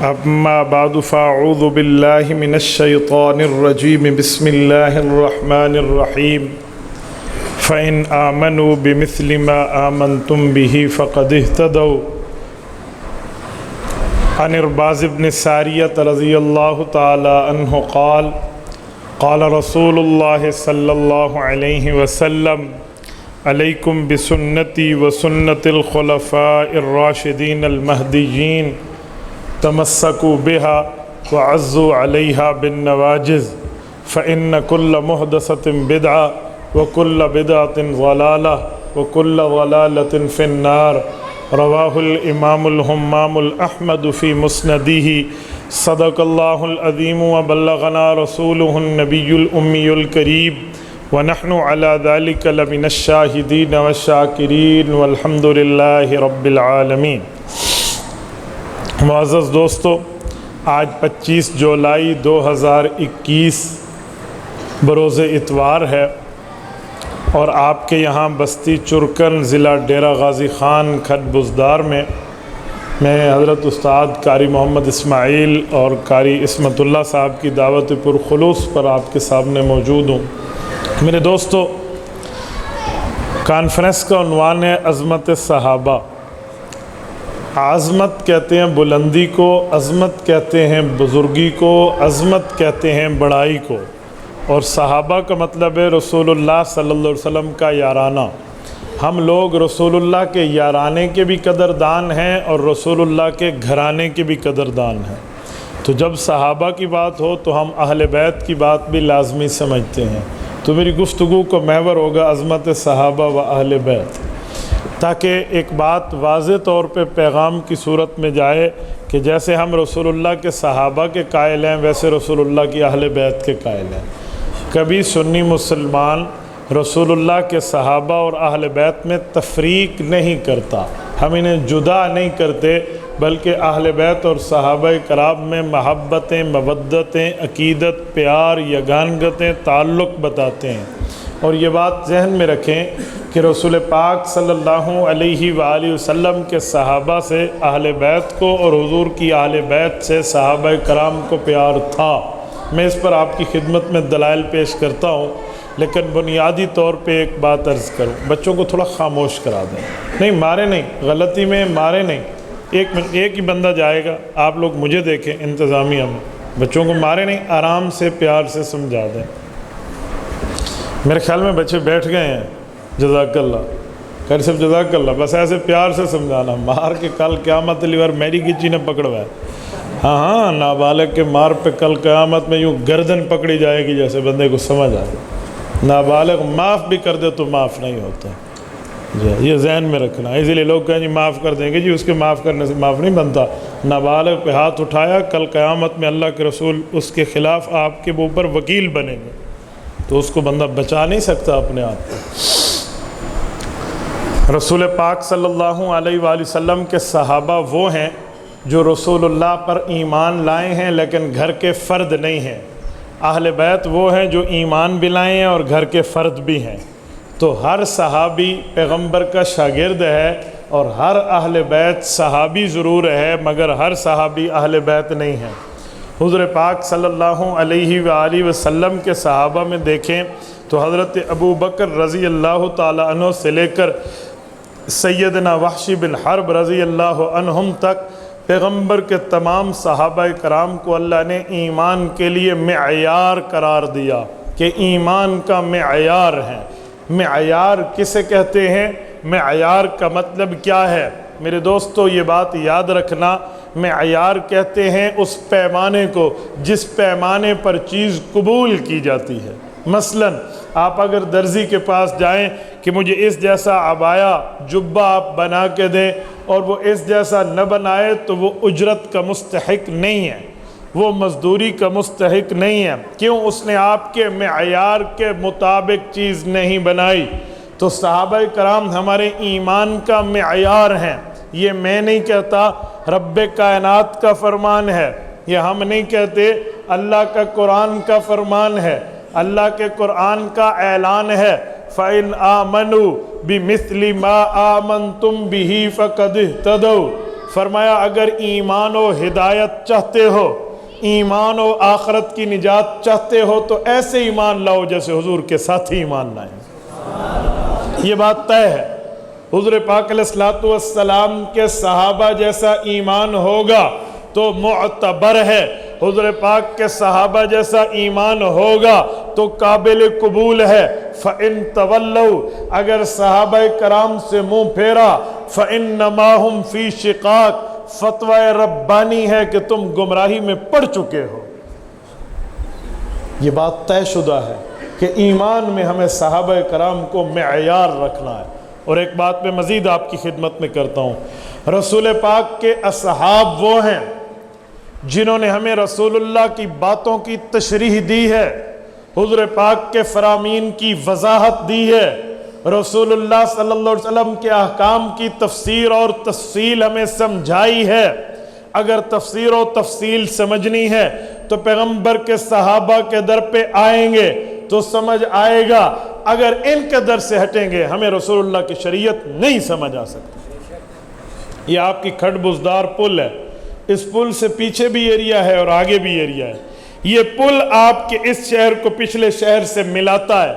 اما بعد فاعوذ باللہ من الشیطان الرجیم بسم اللہ الرحمن الرحیم فإن آمنوا بمثل ما آمنتم به فقد اهتدوا عن ارباز بن ساریہ رضی اللہ تعالی عنہ قال قال رسول اللہ صلی اللہ علیہ وسلم علیکم بسنتی وسنت الخلفاء الراشدین المہدیین تمسکوا بها وعزوا علیہا بالنواجذ فإن كل محدثة بدعة وكل بدعة ضلالة وكل ضلالة في النار رواہ الامام الہمام الاحمد فی مسندہ صدق اللہ العظیم وبلغنا رسولہ النبی الامی الکریم ونحن علی ذلک لمن الشاہدین والشاکرین والحمد للہ رب العالمین۔ معزز دوستو، آج 25 جولائی 2021 بروز اتوار ہے اور آپ کے یہاں بستی چرکن ضلع ڈیرہ غازی خان کھٹ بزدار میں حضرت استاد قاری محمد اسماعیل اور قاری عصمت اللہ صاحب کی دعوت پرخلوص پر آپ کے سامنے موجود ہوں۔ میرے دوستو، کانفرنس کا عنوان ہے عظمت صحابہ۔ عظمت کہتے ہیں بلندی کو، عظمت کہتے ہیں بزرگی کو، عظمت کہتے ہیں بڑائی کو، اور صحابہ کا مطلب ہے رسول اللہ صلی اللہ علیہ وسلم کا یارانہ۔ ہم لوگ رسول اللہ کے یارانے کے بھی قدردان ہیں اور رسول اللہ کے گھرانے کے بھی قدردان ہیں۔ تو جب صحابہ کی بات ہو تو ہم اہل بیت کی بات بھی لازمی سمجھتے ہیں۔ تو میری گفتگو کا محور ہوگا عظمت صحابہ و اہل بیت، تاکہ ایک بات واضح طور پہ پیغام کی صورت میں جائے کہ جیسے ہم رسول اللہ کے صحابہ کے قائل ہیں ویسے رسول اللہ کی اہل بیت کے قائل ہیں۔ کبھی سنی مسلمان رسول اللہ کے صحابہ اور اہل بیت میں تفریق نہیں کرتا، ہم انہیں جدا نہیں کرتے، بلکہ اہل بیت اور صحابہ کرام میں محبتیں، مودتیں، عقیدت، پیار، یگانگتیں، تعلق بتاتے ہیں۔ اور یہ بات ذہن میں رکھیں کہ رسول پاک صلی اللہ علیہ وآلہ وسلم کے صحابہ سے اہل بیت کو اور حضور کی اہل بیت سے صحابہ کرام کو پیار تھا۔ میں اس پر آپ کی خدمت میں دلائل پیش کرتا ہوں، لیکن بنیادی طور پہ ایک بات عرض کروں، بچوں کو تھوڑا خاموش کرا دیں، نہیں مارے نہیں، غلطی میں مارے نہیں، ایک ہی بندہ جائے گا، آپ لوگ مجھے دیکھیں انتظامیہ میں، بچوں کو مارے نہیں، آرام سے پیار سے سمجھا دیں۔ میرے خیال میں بچے بیٹھ گئے ہیں، جزاک اللہ، خیر صاحب جزاک اللہ، بس ایسے پیار سے سمجھانا، مار کے کل قیامت علی ور میری کچی نے پکڑوا ہے۔ ہاں نابالغ کے مار پہ کل قیامت میں یوں گردن پکڑی جائے گی جیسے بندے کو سمجھ آئے۔ نابالغ معاف بھی کر دے تو معاف نہیں ہوتا جی، یہ ذہن میں رکھنا، اسی لیے لوگ کہیں جی معاف کر دیں گے، جی اس کے معاف کرنے سے معاف نہیں بنتا۔ نابالغ پہ ہاتھ اٹھایا، کل قیامت میں اللہ کے رسول اس کے خلاف آپ کے اوپر وکیل بنیں گے، تو اس کو بندہ بچا نہیں سکتا اپنے آپ کو۔ رسول پاک صلی اللہ علیہ وآلہ وسلم کے صحابہ وہ ہیں جو رسول اللہ پر ایمان لائے ہیں لیکن گھر کے فرد نہیں ہیں۔ اہل بیت وہ ہیں جو ایمان بھی لائے ہیں اور گھر کے فرد بھی ہیں۔ تو ہر صحابی پیغمبر کا شاگرد ہے اور ہر اہل بیت صحابی ضرور ہے، مگر ہر صحابی اہل بیت نہیں ہے۔ حضور پاک صلی اللہ علیہ وآلہ وسلم کے صحابہ میں دیکھیں تو حضرت ابو بکر رضی اللہ تعالی عنہ سے لے کر سیدنا وحشی بن حرب رضی اللہ عنہم تک پیغمبر کے تمام صحابہ کرام کو اللہ نے ایمان کے لیے معیار قرار دیا کہ ایمان کا معیار ہے۔ معیار کسے کہتے ہیں؟ معیار کا مطلب کیا ہے؟ میرے دوستو یہ بات یاد رکھنا، معیار کہتے ہیں اس پیمانے کو جس پیمانے پر چیز قبول کی جاتی ہے۔ مثلاً آپ اگر درزی کے پاس جائیں کہ مجھے اس جیسا عبایا جبہ آپ بنا کے دیں اور وہ اس جیسا نہ بنائے تو وہ اجرت کا مستحق نہیں ہے، وہ مزدوری کا مستحق نہیں ہے۔ کیوں؟ اس نے آپ کے معیار کے مطابق چیز نہیں بنائی۔ تو صحابہ کرام ہمارے ایمان کا معیار ہیں۔ یہ میں نہیں کہتا، رب کائنات کا فرمان ہے، یہ ہم نہیں کہتے، اللہ کا قرآن کا فرمان ہے، اللہ کے قرآن کا اعلان ہے، فَإِنْ آمَنُوا بِمِثْلِ مَا آمَنْتُمْ بِهِ فَقَدْ اهْتَدَوْا فرمایا اگر ایمان و ہدایت چاہتے ہو، ایمان و آخرت کی نجات چاہتے ہو تو ایسے ایمان لاؤ جیسے حضور کے ساتھ ہی ایمان لائیں۔ یہ بات طے ہے، حضور پاک علیہ الصلوۃ والسلام کے صحابہ جیسا ایمان ہوگا تو معتبر ہے، حضور پاک کے صحابہ جیسا ایمان ہوگا تو قابل قبول ہے۔ فَإِن تَوَلَّوْا، اگر صحابہ کرام سے منہ پھیرا، فَإِنَّمَا هُمْ فِي شِقَاقٍ، فتوی ربانی ہے کہ تم گمراہی میں پڑ چکے ہو۔ یہ بات طے شدہ ہے کہ ایمان میں ہمیں صحابہ کرام کو معیار رکھنا ہے۔ اور ایک بات میں مزید آپ کی خدمت میں کرتا ہوں، رسول پاک کے اصحاب وہ ہیں جنہوں نے ہمیں رسول اللہ کی باتوں کی تشریح دی ہے، حضور پاک کے فرامین کی وضاحت دی ہے، رسول اللہ صلی اللہ علیہ وسلم کے احکام کی تفسیر اور تفصیل ہمیں سمجھائی ہے۔ اگر تفسیر و تفصیل سمجھنی ہے تو پیغمبر کے صحابہ کے در پہ آئیں گے تو سمجھ آئے گا، اگر ان کے در سے ہٹیں گے ہمیں رسول اللہ کی شریعت نہیں سمجھ آ سکتی۔ یہ آپ کی کھڈ بزدار پل ہے، اس پل سے پیچھے بھی ایریا ہے اور آگے بھی ایریا ہے۔ یہ پل آپ کے اس شہر کو پچھلے شہر سے ملاتا ہے،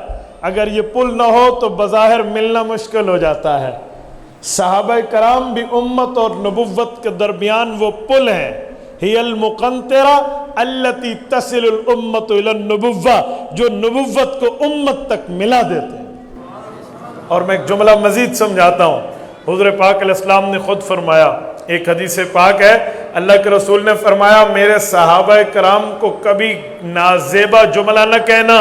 اگر یہ پل نہ ہو تو بظاہر ملنا مشکل ہو جاتا ہے۔ صحابہ کرام بھی امت اور نبوت کے درمیان وہ پل ہیں، ہی المقنطرہ التی تصل الامت الی النبوہ، جو نبوت کو امت تک ملا دیتے ہیں۔ اور میں ایک جملہ مزید سمجھاتا ہوں، حضور پاک علیہ السلام نے خود فرمایا، ایک حدیث پاک ہے، اللہ کے رسول نے فرمایا میرے صحابہ کرام کو کبھی نازیبہ جملہ نہ کہنا۔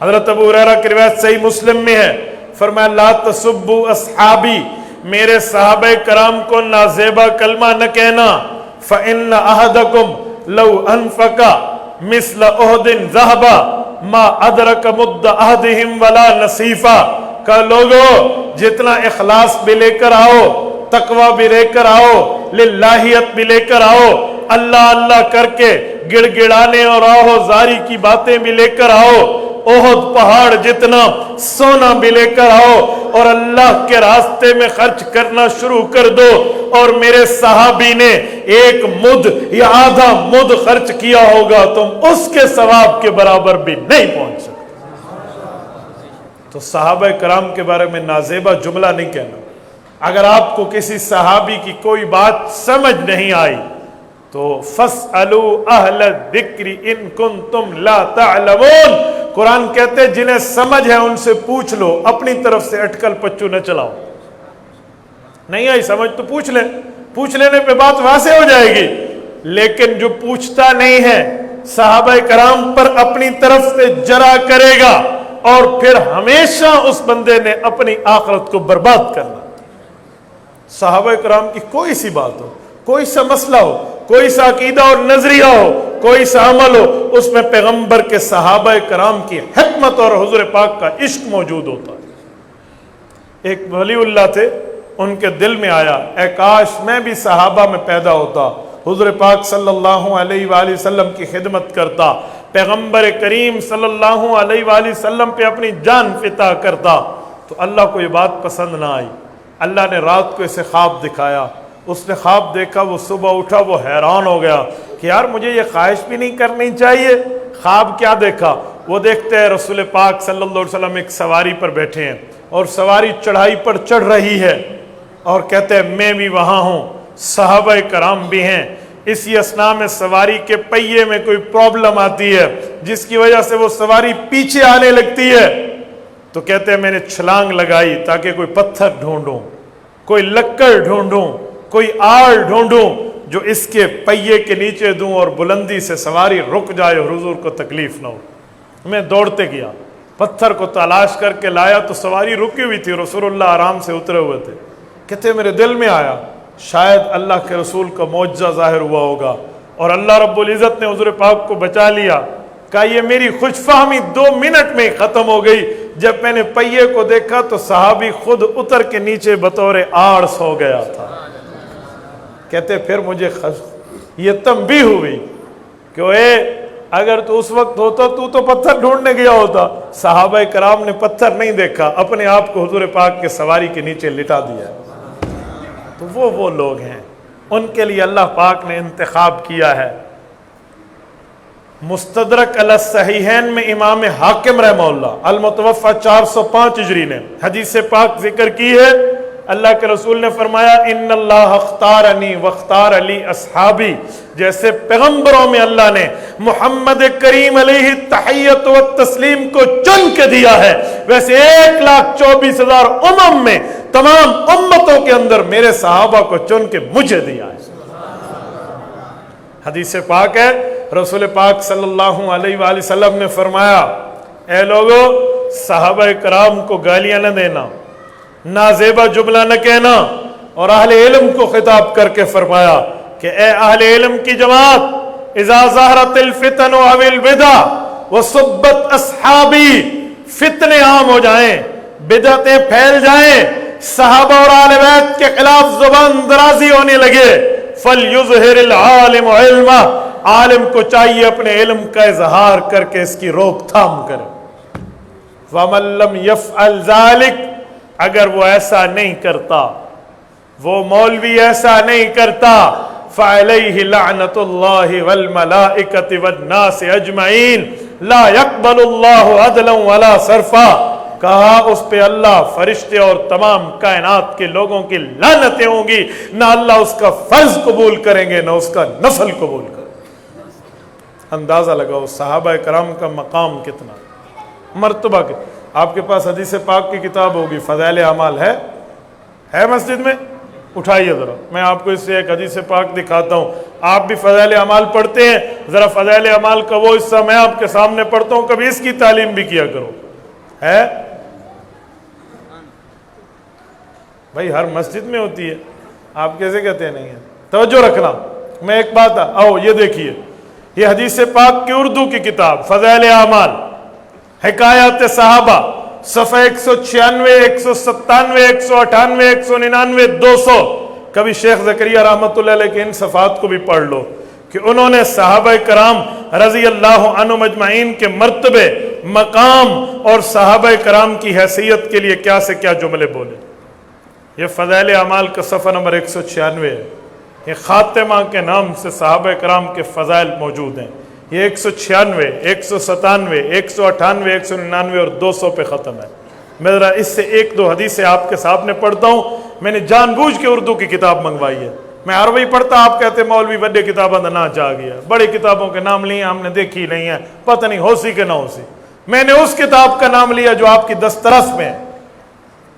حضرت ابو ہریرہ کی روایت صحیح مسلم میں ہے، فرمایا لا تسبوا اصحابی، میرے صحابہ کرام کو نازیبہ کلمہ نہ کہنا۔ فإن أحدكم لو أنفق مثل أحد ذهبا ما أدرك مد أحدهم ولا نصيفا، کہ لوگو جتنا اخلاص بھی لے کر آؤ، تقوی بھی لے کر آؤ، للہیت بھی لے کر آؤ، اللہ اللہ کر کے گڑ گڑانے اور آہو زاری کی باتیں بھی لے کر آؤ، احد پہاڑ جتنا سونا بھی لے کر آؤ اور اللہ کے راستے میں خرچ کرنا شروع کر دو، اور میرے صحابی نے ایک مد یا آدھا مد خرچ کیا ہوگا تم اس کے ثواب کے برابر بھی نہیں پہنچ سکتے۔ تو صحابہ کرام کے بارے میں نازیبہ جملہ نہیں کہنا۔ اگر آپ کو کسی صحابی کی کوئی بات سمجھ نہیں آئی تو فَاسْأَلُوا أَهْلَ الذِّكْرِ إِن كُنتُمْ لَا تَعْلَمُونَ، قرآن کہتے ہیں جنہیں سمجھ ہے ان سے پوچھ لو، اپنی طرف سے اٹکل پچو نہ چلاؤ۔ نہیں آئی سمجھ تو پوچھ لیں، پوچھ لینے پہ بات واضح ہو جائے گی، لیکن جو پوچھتا نہیں ہے صحابہ کرام پر اپنی طرف سے جرا کرے گا اور پھر ہمیشہ اس بندے نے اپنی آخرت کو برباد کرنا۔ صحابہ کرام کی کوئی سی بات ہو، کوئی سا مسئلہ ہو، کوئی سا عقیدہ اور نظریہ ہو، کوئی سا عمل ہو، اس میں پیغمبر کے صحابہ کرام کی حکمت اور حضور پاک کا عشق موجود ہوتا ہے۔ ایک ولی اللہ تھے، ان کے دل میں آیا اے کاش میں بھی صحابہ میں پیدا ہوتا، حضور پاک صلی اللہ علیہ وآلہ وسلم کی خدمت کرتا، پیغمبر کریم صلی اللہ علیہ وآلہ وسلم پہ اپنی جان فدا کرتا۔ تو اللہ کو یہ بات پسند نہ آئی، اللہ نے رات کو اسے خواب دکھایا، اس نے خواب دیکھا، وہ صبح اٹھا، وہ حیران ہو گیا کہ یار مجھے یہ خواہش بھی نہیں کرنی چاہیے۔ خواب کیا دیکھا؟ وہ دیکھتے ہیں رسول پاک صلی اللہ علیہ وسلم ایک سواری پر بیٹھے ہیں اور سواری چڑھائی پر چڑھ رہی ہے، اور کہتے ہیں میں بھی وہاں ہوں، صحابہ کرام بھی ہیں۔ اسی اثناء میں سواری کے پہیے میں کوئی پرابلم آتی ہے جس کی وجہ سے وہ سواری پیچھے آنے لگتی ہے، تو کہتے ہیں میں نے چھلانگ لگائی تاکہ کوئی پتھر ڈھونڈوں، کوئی لکڑ ڈھونڈوں، کوئی آڑ ڈھونڈوں جو اس کے پہیے کے نیچے دوں اور بلندی سے سواری رک جائے اور حضور کو تکلیف نہ ہو۔ میں دوڑتے گیا، پتھر کو تلاش کر کے لایا تو سواری رکی ہوئی تھی، رسول اللہ آرام سے اترے ہوئے تھے۔ کہتے میرے دل میں آیا شاید اللہ کے رسول کا معجزہ ظاہر ہوا ہوگا، اور اللہ رب العزت نے حضور پاک کو بچا لیا۔ کہا یہ میری خوش فہمی 2 منٹ میں ختم ہو گئی، جب میں نے پہیے کو دیکھا تو صحابی خود اتر کے نیچے بطور آڑ سو گیا تھا۔ کہتے پھر مجھے یہ تنبیہ ہوئی کہ اے اگر تو اس وقت ہوتا تو پتھر ڈھونڈنے گیا ہوتا۔ صحابہ کرام نے پتھر نہیں دیکھا، اپنے آپ کو حضور پاک کے سواری کے نیچے لٹا دیا۔ تو وہ لوگ ہیں ان کے لیے اللہ پاک نے انتخاب کیا ہے۔ مستدرک علی الصحیحین میں امام حاکم رحمہ اللہ المتوفی 405 ہجری نے حدیث پاک ذکر کی ہے، اللہ کے رسول نے فرمایا ان اللہ اختارنی واختار علی اصحابی، جیسے پیغمبروں میں اللہ نے محمد کریم علیہ التحیت و تسلیم کو چن کے دیا ہے، ویسے 1,24,000 میں تمام امتوں کے اندر میرے صحابہ کو چن کے مجھے دیا ہے۔ حدیث پاک ہے، رسول پاک صلی اللہ علیہ وآلہ وسلم نے فرمایا اے لوگو صحابہ کرام کو گالیاں نہ دینا، نازیبہ جملہ نہ کہنا، اور اہل علم کو خطاب کر کے فرمایا کہ اے اہل علم کی جماعت اذا ظہرت الفتن و البدع وصبت اصحابی، فتنے عام ہو جائیں، بدعتیں پھیل جائیں، صحابہ اور اہل بیت کے خلاف زبان درازی ہونے لگے، فَلْيُظْهِرِ الْعَالِمُ عِلْمَهُ، عالم کو چاہیے اپنے علم کا اظہار کر کے اس کی روک تھام کرے۔ وَمَن لَّمْ يَفْعَلْ ذَلِكَ، اگر وہ ایسا نہیں کرتا، وہ مولوی ایسا نہیں کرتا، فَعَلَيْهِ لَعْنَةُ اللَّهِ وَالْمَلَائِكَةِ وَالنَّاسِ أَجْمَعِينَ لَا يَقْبَلُ اللَّهُ عَدْلًا وَلَا صَرْفًا، کہا اس پہ اللہ، فرشتے اور تمام کائنات کے لوگوں کی لعنتیں ہوں گی، نہ اللہ اس کا فرض قبول کریں گے نہ اس کا نفل قبول کریں گے۔ اندازہ لگاؤ صحابہ کرام کا مقام کتنا، مرتبہ کے۔ آپ کے پاس حدیث پاک کی کتاب ہوگی، فضائل اعمال ہے مسجد میں؟ اٹھائیے ذرا، میں آپ کو اس سے ایک حدیث پاک دکھاتا ہوں۔ آپ بھی فضائل اعمال پڑھتے ہیں، ذرا فضائل اعمال کا وہ حصہ میں آپ کے سامنے پڑھتا ہوں، کبھی اس کی تعلیم بھی کیا کرو۔ ہے بھائی ہر مسجد میں ہوتی ہے، آپ کیسے کہتے ہیں نہیں ہے؟ توجہ رکھنا، میں ایک بات آؤ یہ دیکھیے، یہ حدیث پاک کی اردو کی کتاب فضائل اعمال حکایات صحابہ، صفحہ 196 197 198 199 200۔ کبھی شیخ زکریا رحمۃ اللہ علیہ کے ان صفحات کو بھی پڑھ لو کہ انہوں نے صحابہ کرام رضی اللہ عنہم اجمعین کے مرتبے، مقام اور صحابہ کرام کی حیثیت کے لیے کیا سے کیا جملے بولے۔ یہ فضائل اعمال کا صفحہ نمبر 196 ہے، یہ خاتمہ کے نام سے صحابہ کرام کے فضائل موجود ہیں۔ یہ 196 197 198 199 اور 200 پہ ختم ہے۔ میں ذرا اس سے ایک دو حدیثیں آپ کے سامنے پڑھتا ہوں، میں نے جان بوجھ کے اردو کی کتاب منگوائی ہے، میں عربی پڑھتا، آپ کہتے مولوی بڑے کتابوں کا نام چاہ گیا، بڑی کتابوں کے نام لیے ہم نے دیکھی نہیں ہے، پتہ نہیں ہو سی کہ نہ ہو سی۔ میں نے اس کتاب کا نام لیا جو آپ کی دسترس میں ہے،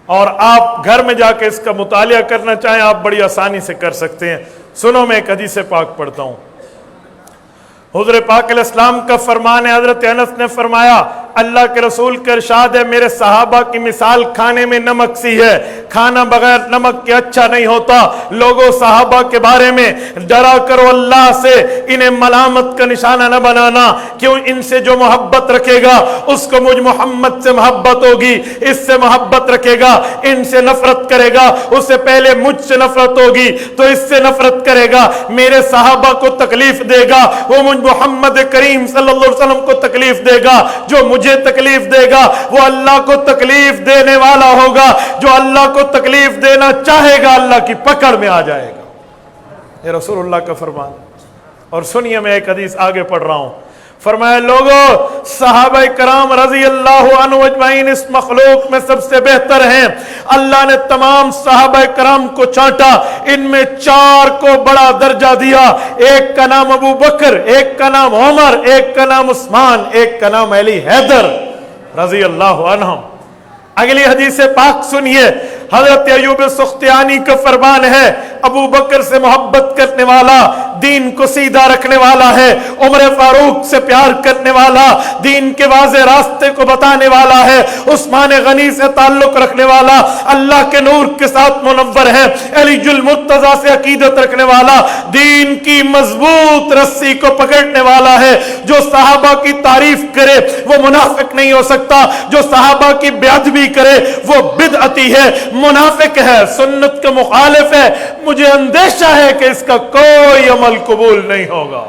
اور آپ گھر میں جا کے اس کا مطالعہ کرنا چاہیں آپ بڑی آسانی سے کر سکتے ہیں۔ سنو میں ایک حدیث پاک پڑھتا ہوں۔ حضور پاک علیہ السلام کا فرمان ہے، حضرت انس نے فرمایا اللہ کے رسول کا ارشاد ہے، میرے صحابہ کی مثال کھانے میں نمک سی ہے، کھانا بغیر نمک کے اچھا نہیں ہوتا۔ لوگوں صحابہ کے بارے میں ڈرا کرو اللہ سے، انہیں ملامت کا نشانہ نہ بنانا، کیوں ان سے جو محبت رکھے گا اس کو مجھ محمد سے محبت ہوگی، اس سے محبت رکھے گا ان سے نفرت کرے گا اس سے پہلے مجھ سے نفرت ہوگی تو اس سے نفرت کرے گا، میرے صحابہ کو تکلیف دے گا وہ مجھ محمد کریم صلی اللہ علیہ وسلم کو تکلیف دے گا، جو مجھے تکلیف دے گا وہ اللہ کو تکلیف دینے والا ہوگا، جو اللہ کو تکلیف دینا چاہے گا اللہ کی پکڑ میں آ جائے گا۔ یہ رسول اللہ کا فرمان۔ اور سنیے میں ایک حدیث آگے پڑھ رہا ہوں، فرمایا لوگوں صحابہ کرام رضی اللہ عنہ اجمعین اس مخلوق میں سب سے بہتر ہیں۔ اللہ نے تمام صحابہ کرام کو چھانٹا، ان میں 4 کو بڑا درجہ دیا، ایک کا نام ابو بکر، ایک کا نام عمر، ایک کا نام عثمان، ایک کا نام علی حیدر رضی اللہ عنہم۔ اگلی حدیث پاک سنیے، حضرت ایوب سختیانی کا فرمان ہے، ابو بکر سے محبت کرنے والا دین کو سیدھا رکھنے والا ہے، عمر فاروق سے پیار کرنے والا دین کے واضح راستے کو بتانے والا ہے، عثمان غنی سے تعلق رکھنے والا اللہ کے نور کے ساتھ منور ہے، علی المرتضیٰ سے عقیدت رکھنے والا دین کی مضبوط رسی کو پکڑنے والا ہے۔ جو صحابہ کی تعریف کرے وہ منافق نہیں ہو سکتا، جو صحابہ کی بےادبی کرے وہ بدعتی ہے، منافق ہے، سنت کا مخالف ہے، مجھے اندیشہ ہے کہ اس کا کوئی عمل قبول نہیں ہوگا۔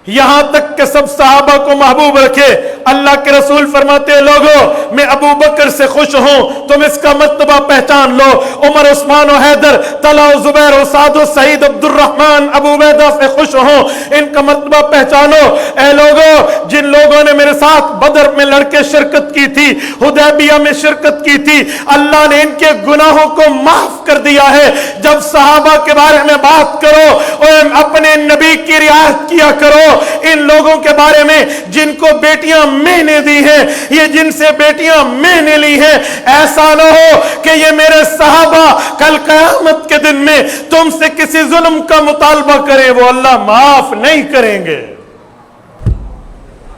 یہاں تک کہ سب صحابہ کو محبوب رکھے۔ اللہ کے رسول فرماتے ہیں لوگوں میں ابو بکر سے خوش ہوں، تم اس کا مرتبہ پہچان لو۔ عمر، عثمان و حیدر، طلحہ و زبیر و سعد و سعید، عبد الرحمن، ابو عبیدہ سے خوش ہوں، ان کا مرتبہ پہچانو۔ اے لوگوں، جن لوگوں نے میرے ساتھ بدر میں لڑ کے شرکت کی تھی، حدیبیہ میں شرکت کی تھی، اللہ نے ان کے گناہوں کو معاف کر دیا ہے۔ جب صحابہ کے بارے میں بات کرو اور اپنے نبی کی رعایت کیا کرو۔ ان لوگوں کے بارے میں جن کو بیٹیاں میں نے دی ہیں، یہ جن سے بیٹیاں میں نے لی ہیں، ایسا نہ ہو کہ یہ میرے صحابہ کل قیامت کے دن میں تم سے کسی ظلم کا مطالبہ کریں، وہ اللہ معاف نہیں کریں گے۔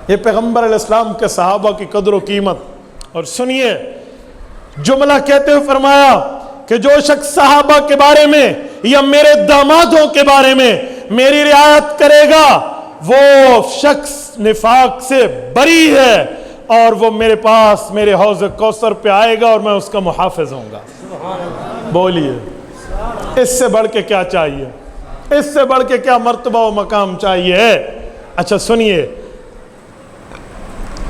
یہ پیغمبر علیہ السلام کے صحابہ کی قدر و قیمت۔ اور سنیے جملہ کہتے ہوئے فرمایا کہ جو شخص صحابہ کے بارے میں یا میرے دامادوں کے بارے میں میری رعایت کرے گا، وہ شخص نفاق سے بری ہے، اور وہ میرے پاس میرے حوض کوثر پہ آئے گا اور میں اس کا محافظ ہوں گا۔ بولیے اس سے بڑھ کے کیا چاہیے؟ اس سے بڑھ کے کیا مرتبہ و مقام چاہیے؟ اچھا سنیے،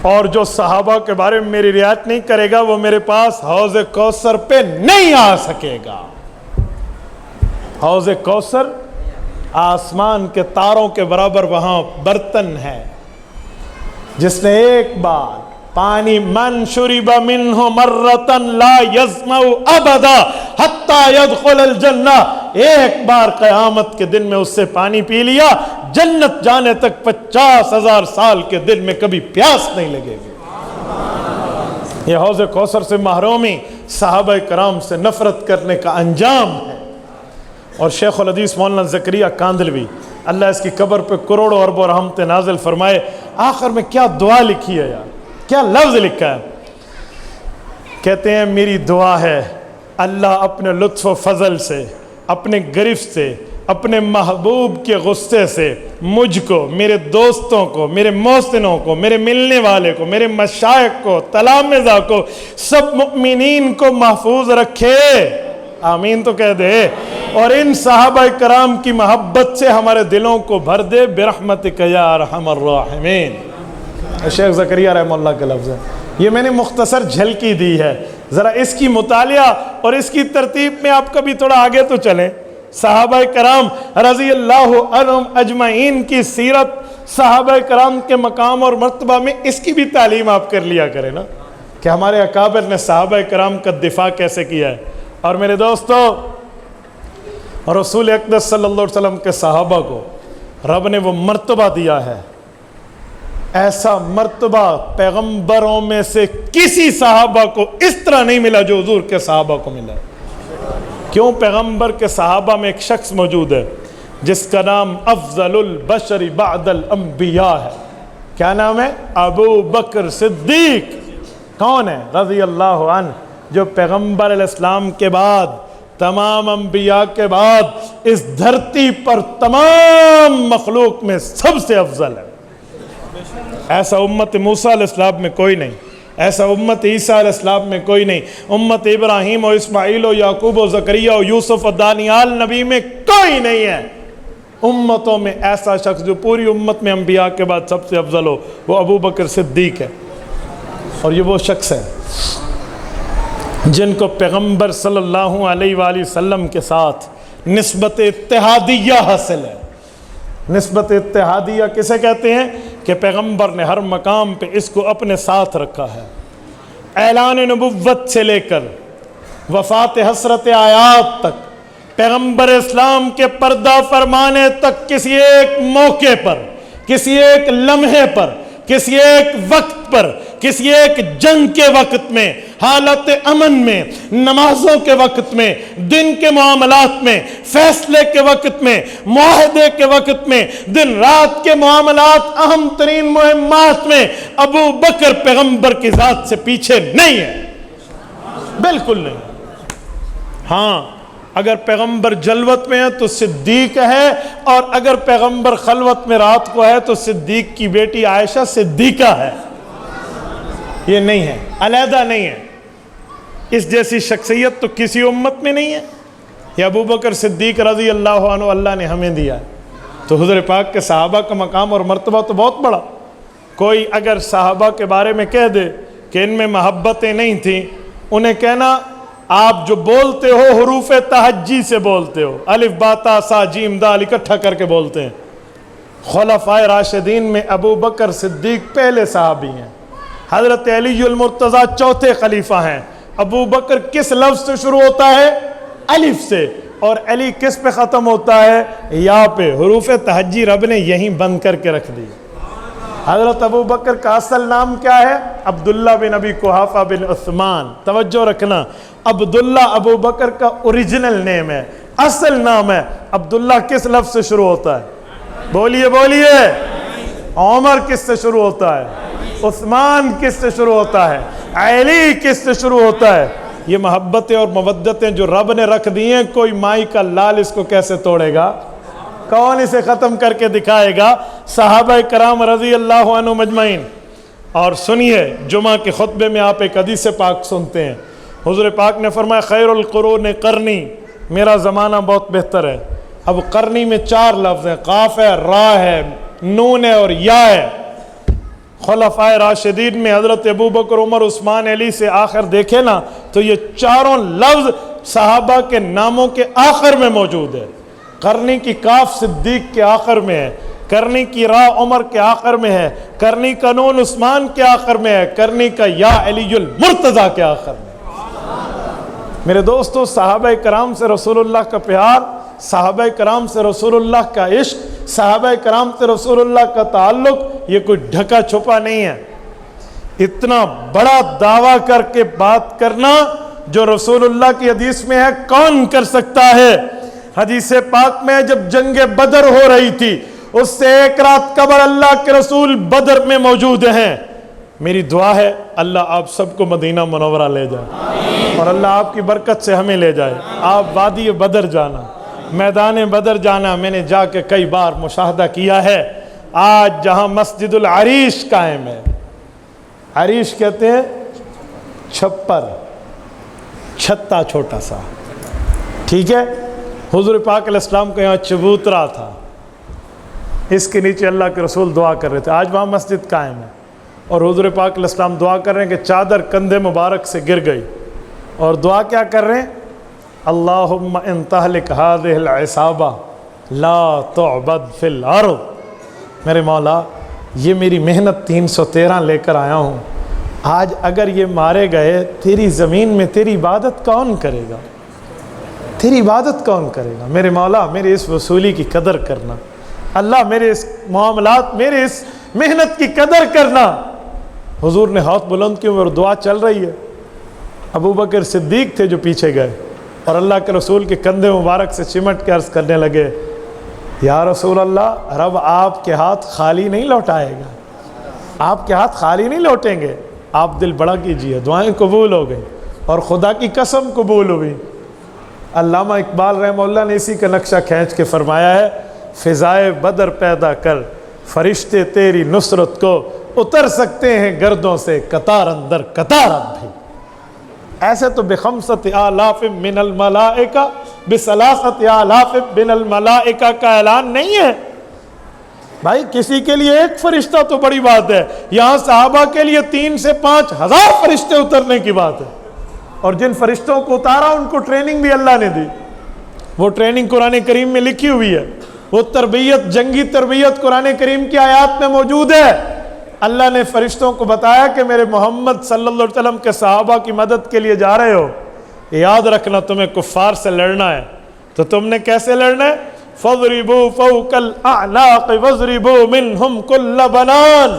اور جو صحابہ کے بارے میں میری رعایت نہیں کرے گا، وہ میرے پاس حوض کوثر پہ نہیں آ سکے گا۔ حوض کوثر آسمان کے تاروں کے برابر وہاں برتن ہے، جس نے ایک بار پانی من شرب منہ مرتن لا یظمأ ابدا حتی یدخل الجنہ، ایک بار قیامت کے دن میں اس سے پانی پی لیا، جنت جانے تک 50,000 سال کے دن میں کبھی پیاس نہیں لگے گی۔ یہ حوض کوثر سے محرومی صحابہ کرام سے نفرت کرنے کا انجام ہے۔ اور شیخ الحدیث مولانا زکریا کاندھلوی، اللہ اس کی قبر پہ کروڑوں اربوں رحمت نازل فرمائے، آخر میں کیا دعا لکھی ہے یار، کیا لفظ لکھا ہے؟ کہتے ہیں میری دعا ہے اللہ اپنے لطف و فضل سے، اپنے گرفت سے، اپنے محبوب کے غصے سے مجھ کو، میرے دوستوں کو، میرے محسنوں کو، میرے ملنے والے کو، میرے مشائخ کو، تلامذہ کو، سب مؤمنین کو محفوظ رکھے، آمین تو کہہ دے، اور ان صحابہ کرام کی محبت سے ہمارے دلوں کو بھر دے، برحمتک یا ارحم الراحمین۔ شیخ زکریا رحمہ اللہ کے لفظ ہے، یہ میں نے مختصر جھلکی دی ہے، ذرا اس کی مطالعہ اور اس کی ترتیب میں آپ کبھی تھوڑا آگے تو چلیں۔ صحابہ کرام رضی اللہ عنہم اجمعین کی سیرت، صحابہ کرام کے مقام اور مرتبہ میں اس کی بھی تعلیم آپ کر لیا کریں نا، کہ ہمارے اکابر نے صحابہ کرام کا دفاع کیسے کیا ہے۔ اور میرے دوستو، رسول اقدس صلی اللہ علیہ وسلم کے صحابہ کو رب نے وہ مرتبہ دیا ہے، ایسا مرتبہ پیغمبروں میں سے کسی صحابہ کو اس طرح نہیں ملا جو حضور کے صحابہ کو ملا۔ کیوں؟ پیغمبر کے صحابہ میں ایک شخص موجود ہے جس کا نام افضل البشر بعد الانبیاء ہے۔ کیا نام ہے؟ ابو بکر صدیق۔ کون ہے؟ رضی اللہ عنہ، جو پیغمبر علیہ السلام کے بعد، تمام انبیاء کے بعد اس دھرتی پر تمام مخلوق میں سب سے افضل ہے۔ ایسا امت موسیٰ علیہ السلام میں کوئی نہیں، ایسا امت عیسیٰ علیہ السلام میں کوئی نہیں، امت ابراہیم و اسماعیل و یعقوب و زکریا و یوسف و دانیال نبی میں کوئی نہیں ہے۔ امتوں میں ایسا شخص جو پوری امت میں انبیاء کے بعد سب سے افضل ہو، وہ ابو بکر صدیق ہے۔ اور یہ وہ شخص ہے جن کو پیغمبر صلی اللہ علیہ وآلہ وسلم کے ساتھ نسبت اتحادیہ حاصل ہے۔ نسبت اتحادیہ کسے کہتے ہیں؟ کہ پیغمبر نے ہر مقام پہ اس کو اپنے ساتھ رکھا ہے، اعلان نبوت سے لے کر وفات حسرت آیات تک، پیغمبر اسلام کے پردہ فرمانے تک، کسی ایک موقع پر، کسی ایک لمحے پر، کسی ایک وقت پر، کسی ایک جنگ کے وقت میں، حالت امن میں، نمازوں کے وقت میں، دن کے معاملات میں، فیصلے کے وقت میں، معاہدے کے وقت میں، دن رات کے معاملات، اہم ترین مہمات میں ابو بکر پیغمبر کی ذات سے پیچھے نہیں ہے، بالکل نہیں۔ ہاں اگر پیغمبر جلوت میں ہے تو صدیق ہے، اور اگر پیغمبر خلوت میں رات کو ہے تو صدیق کی بیٹی عائشہ صدیقہ ہے۔ یہ نہیں ہے، علیحدہ نہیں ہے۔ اس جیسی شخصیت تو کسی امت میں نہیں ہے۔ یہ ابو بکر صدیق رضی اللہ عنہ اللہ نے ہمیں دیا ہے۔ تو حضور پاک کے صحابہ کا مقام اور مرتبہ تو بہت بڑا. کوئی اگر صحابہ کے بارے میں کہہ دے کہ ان میں محبتیں نہیں تھیں، انہیں کہنا آپ جو بولتے ہو حروف تہجی سے بولتے ہو، الف با تا سا جیم دال اکٹھا کر کے بولتے ہیں. خلفائے راشدین میں ابو بکر صدیق پہلے صحابی ہیں، حضرت علی المرتضیٰ چوتھے خلیفہ ہیں. ابو بکر کس لفظ سے شروع ہوتا ہے؟ الف سے. اور علی کس پہ ختم ہوتا ہے؟ یا پہ. حروف تہجی رب نے یہیں بند کر کے رکھ دی. حضرت ابو بکر کا اصل نام کیا ہے؟ عبداللہ بن ابی قحافہ بن عثمان. توجہ رکھنا، عبداللہ ابو بکر کا اوریجنل نیم ہے، اصل نام ہے. عبداللہ کس لفظ سے شروع ہوتا ہے؟ بولیے بولیے. عمر کس سے شروع ہوتا ہے؟ عثمان کس سے شروع ہوتا ہے؟ علی کس سے شروع ہوتا ہے؟ یہ محبتیں اور مودتیں جو رب نے رکھ دی ہیں، کوئی مائی کا لال اس کو کیسے توڑے گا؟ کون اسے ختم کر کے دکھائے گا؟ صحابہ کرام رضی اللہ عنہ مجمعین. اور سنیے، جمعہ کے خطبے میں آپ ایک حدیث پاک سنتے ہیں. حضور پاک نے فرمایا خیر القرون قرنی، میرا زمانہ بہت بہتر ہے. اب قرنی میں 4 لفظ ہیں، قاف ہے، را ہے، نون ہے اور یا ہے. خلفائے راشدین میں حضرت ابو بکر، عمر، عثمان، علی سے آخر دیکھے نا تو یہ چاروں لفظ صحابہ کے ناموں کے آخر میں موجود ہے. قرنی کی کاف صدیق کے آخر میں ہے، کرنی کی را عمر کے آخر میں ہے، کرنی کا نون عثمان کے آخر میں ہے، کرنی کا یا علی المرتضیٰ کے آخر میں. میرے دوستو، صحابہ کرام سے رسول اللہ کا پیار، صحابہ کرام سے رسول اللہ کا عشق، صحابہ کرام سے رسول اللہ کا تعلق یہ کوئی ڈھکا چھپا نہیں ہے. اتنا بڑا دعویٰ کر کے بات کرنا جو رسول اللہ کی حدیث میں ہے، کون کر سکتا ہے؟ حدیث پاک میں جب جنگ بدر ہو رہی تھی، اس سے ایک رات قبل اللہ کے رسول بدر میں موجود ہیں. میری دعا ہے اللہ آپ سب کو مدینہ منورہ لے جائے، اور اللہ آپ کی برکت سے ہمیں لے جائے. آپ وادی بدر جانا، میدان بدر جانا. میں نے جا کے کئی بار مشاہدہ کیا ہے. آج جہاں مسجد العریش قائم ہے، عریش کہتے ہیں چھپر، چھتا چھوٹا سا، ٹھیک ہے. حضور پاک علیہ السلام کا یہاں چبوترا تھا، اس کے نیچے اللہ کے رسول دعا کر رہے تھے. آج وہاں مسجد قائم ہے، اور حضور پاک علیہ السلام دعا کر رہے ہیں کہ چادر کندھے مبارک سے گر گئی، اور دعا کیا کر رہے ہیں؟ اللہم ان تہلک ہذہ العصابہ لا تعبد فی الارض. میرے مولا، یہ میری محنت 313 لے کر آیا ہوں، آج اگر یہ مارے گئے، تیری زمین میں تیری عبادت کون کرے گا؟ تیری عبادت کون کرے گا؟ میرے مولا، میرے اس وصولی کی قدر کرنا. اللہ، میرے اس معاملات، میرے اس محنت کی قدر کرنا. حضور نے ہاتھ بلند کیے اور دعا چل رہی ہے. ابو بکر صدیق تھے جو پیچھے گئے، اور اللہ کے رسول کے کندھے مبارک سے چمٹ کے عرض کرنے لگے، یا رسول اللہ، رب آپ کے ہاتھ خالی نہیں لوٹائے گا، آپ کے ہاتھ خالی نہیں لوٹیں گے. آپ دل بڑا کیجئے. دعائیں قبول ہو گئی، اور خدا کی قسم قبول ہوئی. علامہ اقبال رحمہ اللہ نے اسی کا نقشہ کھینچ کے فرمایا ہے، فضائے بدر پیدا کر، فرشتے تیری نصرت کو اتر سکتے ہیں گردوں سے قطار اندر قطار اب بھی. ایسے تو بخمسۃ آلاف من الملائکہ، بثلاثۃ آلاف من الملائکہ کا اعلان نہیں ہے. بھائی کسی کے لیے ایک فرشتہ تو بڑی بات ہے، یہاں صحابہ کے لیے 3 سے 5 ہزار فرشتے اترنے کی بات ہے. اور جن فرشتوں کو اتارا ان کو ٹریننگ بھی اللہ نے دی. وہ ٹریننگ قرآن کریم میں لکھی ہوئی ہے، وہ تربیت، جنگی تربیت قرآن کریم کی آیات میں موجود ہے. اللہ نے فرشتوں کو بتایا کہ میرے محمد صلی اللہ علیہ وسلم کے صحابہ کی مدد کے لیے جا رہے ہو، یاد رکھنا تمہیں کفار سے لڑنا ہے. تو تم نے کیسے لڑنا ہے؟ فَضْرِبُوا فَوْقَ الْأَعْنَاقِ وَاضْرِبُوا مِنْهُمْ كُلَّ بَنَانٍ.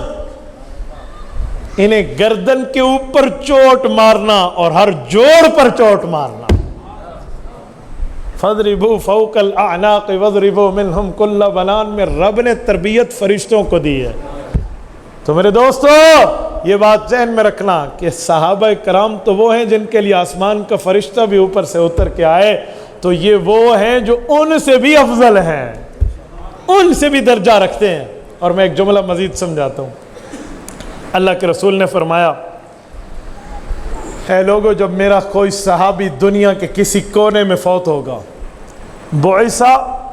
انہیں گردن کے اوپر چوٹ مارنا اور ہر جوڑ پر چوٹ مارنا. فَضْرِبُوا فَوْقَ الْأَعْنَاقِ وَاضْرِبُوا مِنْهُمْ كُلَّ بَنَانٍ میں رب نے تربیت فرشتوں کو دی ہے. تو میرے دوستو، یہ بات ذہن میں رکھنا کہ صحابہ کرام تو وہ ہیں جن کے لیے آسمان کا فرشتہ بھی اوپر سے اتر کے آئے، تو یہ وہ ہیں جو ان سے بھی افضل ہیں، ان سے بھی درجہ رکھتے ہیں. اور میں ایک جملہ مزید سمجھاتا ہوں. اللہ کے رسول نے فرمایا، اے لوگو، جب میرا کوئی صحابی دنیا کے کسی کونے میں فوت ہوگا، بعث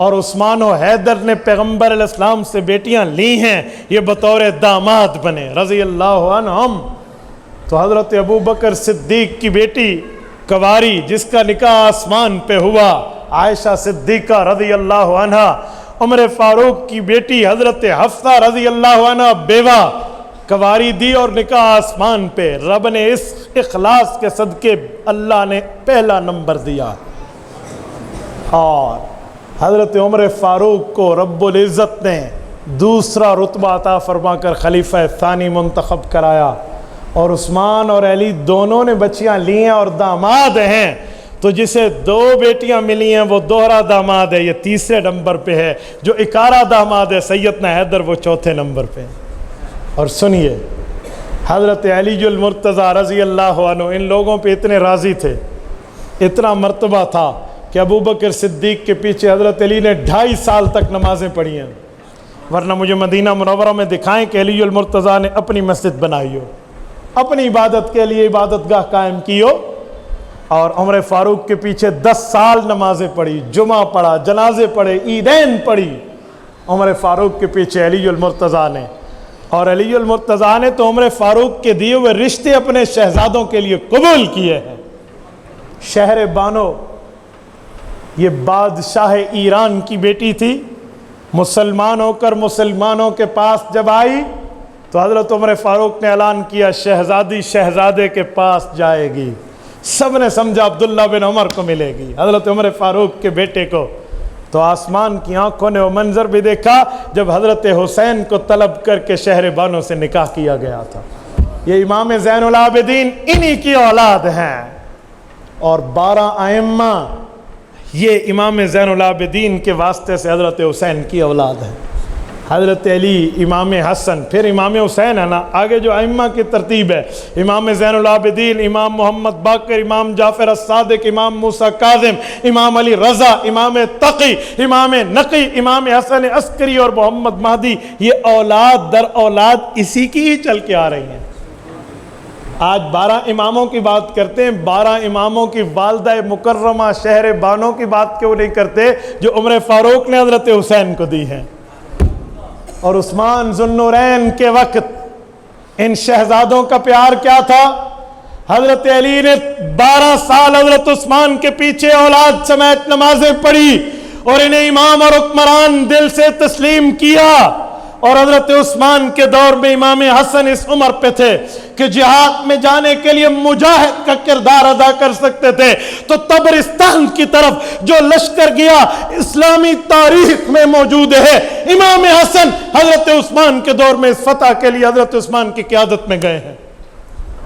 اور عثمان و حیدر نے پیغمبر علیہ السلام سے بیٹیاں لی ہیں، یہ بطور داماد بنے رضی اللہ عنہم۔ تو حضرت ابو بکر صدیق کی بیٹی کواری جس کا نکاح آسمان پہ ہوا، عائشہ صدیقہ رضی اللہ عنہا، عمر فاروق کی بیٹی حضرت حفصہ رضی اللہ عنہ بیوہ، کواری دی اور نکاح آسمان پہ۔ رب نے اس اخلاص کے صدقے اللہ نے پہلا نمبر دیا، اور حضرت عمر فاروق کو رب العزت نے دوسرا رتبہ عطا فرما کر خلیفہ ثانی منتخب کرایا، اور عثمان اور علی دونوں نے بچیاں لی ہیں اور داماد ہیں۔ تو جسے دو بیٹیاں ملی ہیں وہ دوہرا داماد ہے، یہ تیسرے نمبر پہ ہے۔ جو اکارہ داماد ہے سیدنا حیدر، وہ چوتھے نمبر پہ۔ اور سنیے، حضرت علی المرتضیٰ رضی اللہ عنہ ان لوگوں پہ اتنے راضی تھے، اتنا مرتبہ تھا کہ ابو بکر صدیق کے پیچھے حضرت علی نے 2.5 سال تک نمازیں پڑھی ہیں۔ ورنہ مجھے مدینہ منورہ میں دکھائیں کہ علی المرتضیٰ نے اپنی مسجد بنائی ہو، اپنی عبادت کے لیے عبادت گاہ قائم کی ہو، اور عمر فاروق کے پیچھے 10 سال نمازیں پڑھی، جمعہ پڑھا، جنازے پڑھے، عیدین پڑھی عمر فاروق کے پیچھے علی المرتضیٰ نے۔ اور علی المرتضیٰ نے تو عمر فاروق کے دیے ہوئے رشتے اپنے شہزادوں کے لیے قبول کیے ہیں۔ شہر بانو یہ بادشاہ ایران کی بیٹی تھی، مسلمان ہو کر مسلمانوں کے پاس جب آئی تو حضرت عمر فاروق نے اعلان کیا شہزادی شہزادے کے پاس جائے گی۔ سب نے سمجھا عبداللہ بن عمر کو ملے گی، حضرت عمر فاروق کے بیٹے کو۔ تو آسمان کی آنکھوں نے وہ منظر بھی دیکھا جب حضرت حسین کو طلب کر کے شہر بانو سے نکاح کیا گیا تھا۔ یہ امام زین العابدین انہی کی اولاد ہیں، اور 12 ائمہ یہ امام زین العابدین کے واسطے سے حضرت حسین کی اولاد ہیں۔ حضرت علی، امام حسن، پھر امام حسین ہے نا، آگے جو ائمہ کی ترتیب ہے، امام زین العابدین، امام محمد باقر، امام جعفر الصادق، امام موسیٰ کاظم، امام علی رضا، امام تقی، امام نقی، امام حسن عسکری اور محمد مہدی، یہ اولاد در اولاد اسی کی ہی چل کے آ رہی ہیں۔ آج 12 اماموں کی بات کرتے ہیں، 12 اماموں کی والدہ مکرمہ شہر بانو کی بات کیوں نہیں کرتے جو عمر فاروق نے حضرت حسین کو دی ہے؟ اور عثمان ذو النورین کے وقت ان شہزادوں کا پیار کیا تھا؟ حضرت علی نے 12 سال حضرت عثمان کے پیچھے اولاد سمیت نمازیں پڑھی اور انہیں امام اور حکمران دل سے تسلیم کیا۔ اور حضرت عثمان کے دور میں امام حسن اس عمر پہ تھے کہ جہاد میں جانے کے لیے مجاہد کا کردار ادا کر سکتے تھے۔ تو تبرستان کی طرف جو لشکر گیا اسلامی تاریخ میں موجود ہے، امام حسن حضرت عثمان کے دور میں اس فتح کے لیے حضرت عثمان کی قیادت میں گئے ہیں،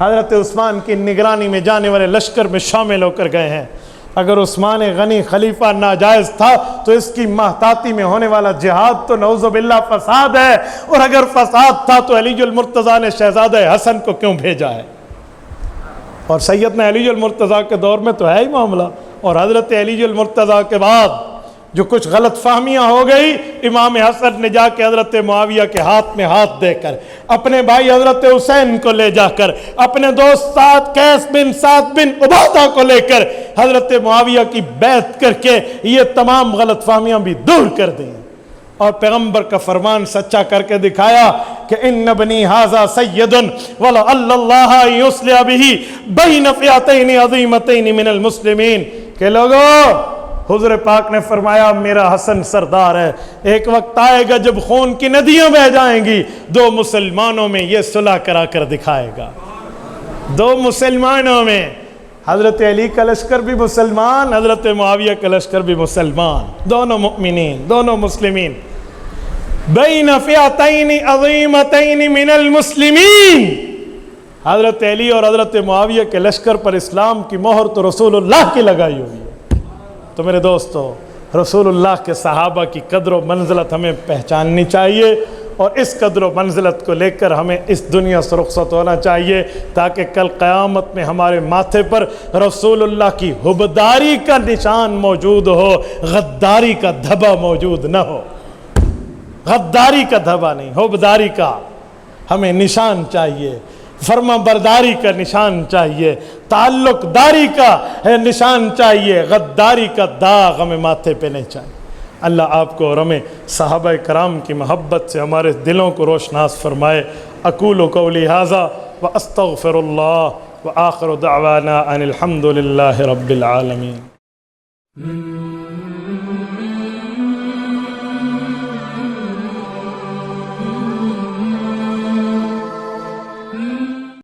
حضرت عثمان کی نگرانی میں جانے والے لشکر میں شامل ہو کر گئے ہیں۔ اگر عثمان غنی خلیفہ ناجائز تھا تو اس کی محتاطی میں ہونے والا جہاد تو نعوذ باللہ فساد ہے، اور اگر فساد تھا تو علی المرتضیٰ نے شہزادہ حسن کو کیوں بھیجا ہے؟ اور سیدنا علی المرتضیٰ کے دور میں تو ہے ہی معاملہ، اور حضرت علی المرتضیٰ کے بعد جو کچھ غلط فہمیاں ہو گئی، امام حسن نے جا کے حضرت معاویہ کے ہاتھ میں ہاتھ دے کر، اپنے بھائی حضرت حسین کو لے جا کر، اپنے دوست قیس بن سعد بن عبادہ کو لے کر حضرت معاویہ کی بیعت کر کے یہ تمام غلط فہمیاں بھی دور کر دیں، اور پیغمبر کا فرمان سچا کر کے دکھایا کہ ان ابنی ھذا سید ولعل اللہ یصلح بہ بین فئتین عظیمتین من المسلمین، کہ لوگوں حضور پاک نے فرمایا میرا حسن سردار ہے، ایک وقت آئے گا جب خون کی ندیاں بہہ جائیں گی، 2 مسلمانوں میں یہ صلح کرا کر دکھائے گا۔ 2 مسلمانوں میں حضرت علی کا لشکر بھی مسلمان، حضرت معاویہ کا لشکر بھی مسلمان، دونوں مؤمنین، دونوں مسلمین، بین فئتین عظیمتین من المسلمین۔ حضرت علی اور حضرت معاویہ کے لشکر پر اسلام کی مہر تو رسول اللہ کی لگائی ہوئی ہے۔ تو میرے دوستو، رسول اللہ کے صحابہ کی قدر و منزلت ہمیں پہچاننی چاہیے، اور اس قدر و منزلت کو لے کر ہمیں اس دنیا سے رخصت ہونا چاہیے، تاکہ کل قیامت میں ہمارے ماتھے پر رسول اللہ کی حبداری کا نشان موجود ہو، غداری کا دھبا موجود نہ ہو۔ غداری کا دھبا نہیں، حبداری کا ہمیں نشان چاہیے، فرما برداری کا نشان چاہیے، تعلق داری کا نشان چاہیے، غداری کا داغ ہمیں ماتھے پہ نہیں چاہیے۔ اللہ آپ کو اور ہمیں صحابہ کرام کی محبت سے ہمارے دلوں کو روشناس فرمائے۔ اقول قولی ھذا واستغفر اللہ وآخر دعوانا ان الحمد للہ رب العالمین۔